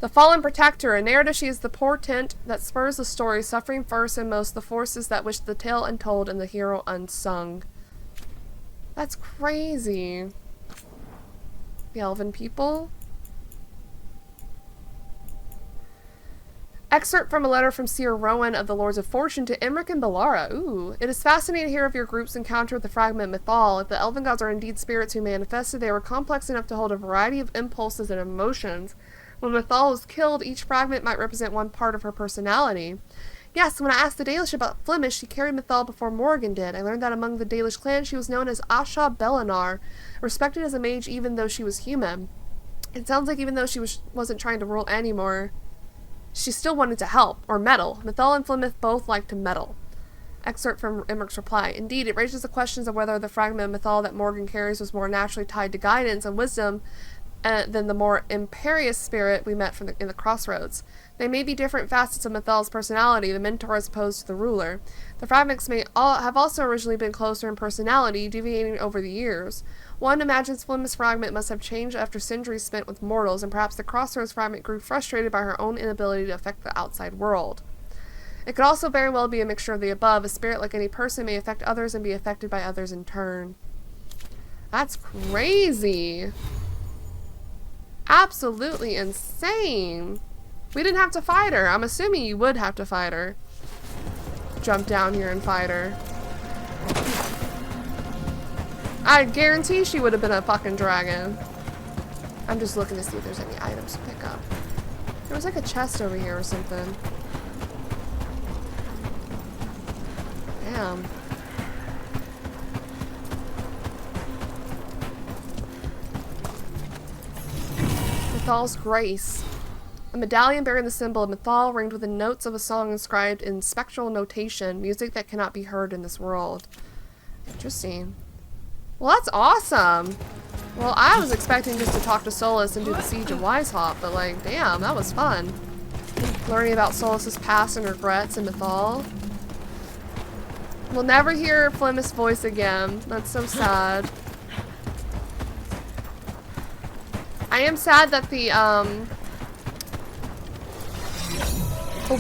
The Fallen Protector. In narrative, she is the portent that spurs the story, suffering first and most the forces that wish the tale untold and the hero unsung. That's crazy. The Elven people. Excerpt from a letter from Seer Rowan of the Lords of Fortune to Imric and Belara. Ooh. It is fascinating to hear of your group's encounter with the fragment Mythal. If the elven gods are indeed spirits who manifested, they were complex enough to hold a variety of impulses and emotions. When Mythal was killed, each fragment might represent one part of her personality. Yes, when I asked the Dalish about Flemish, she carried Mythal before Morrigan did. I learned that among the Dalish clan, she was known as Asha Belinar, respected as a mage even though she was human. It sounds like even though she wasn't trying to rule anymore, she still wanted to help, or meddle. Mythal and Flemeth both liked to meddle. Excerpt from Imric's reply. Indeed, it raises the questions of whether the fragment of Mythal that Morgan carries was more naturally tied to guidance and wisdom than the more imperious spirit we met in the crossroads. They may be different facets of Mythal's personality, the mentor as opposed to the ruler. The fragments may have also originally been closer in personality, deviating over the years. One imagines Flemeth's fragment must have changed after centuries spent with mortals, and perhaps the Crossroads fragment grew frustrated by her own inability to affect the outside world. It could also very well be a mixture of the above. A spirit, like any person, may affect others and be affected by others in turn. That's crazy. Absolutely insane. We didn't have to fight her. I'm assuming you would have to fight her. Jump down here and fight her. I guarantee she would have been a fucking dragon. I'm just looking to see if there's any items to pick up. There was like a chest over here or something. Damn. Mythal's Grace. A medallion bearing the symbol of Mythal, ringed with the notes of a song inscribed in spectral notation, music that cannot be heard in this world. Interesting. Well, that's awesome. Well, I was expecting just to talk to Solas and do the Siege of Weishaupt, but like, damn, that was fun. Learning about Solas's past and regrets in Mythal. We'll never hear Flemeth's voice again. That's so sad. I am sad that the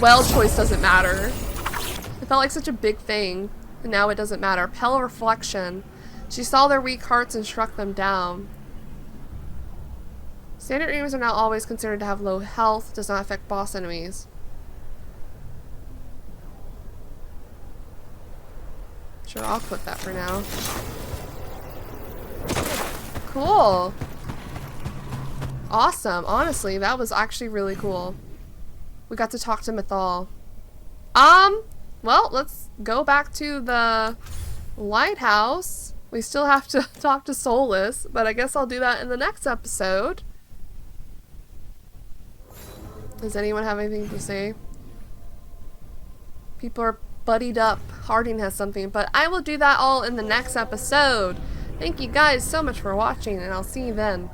well choice doesn't matter. It felt like such a big thing, and now it doesn't matter. Pale Reflection. She saw their weak hearts and struck them down. Standard enemies are now always considered to have low health. Does not affect boss enemies. Sure, I'll quit that for now. Cool. Awesome. Honestly, that was actually really cool. We got to talk to Mythal. Well, let's go back to the lighthouse. We still have to talk to Solas, but I guess I'll do that in the next episode. Does anyone have anything to say? People are buddied up. Harding has something, but I will do that all in the next episode. Thank you guys so much for watching, and I'll see you then.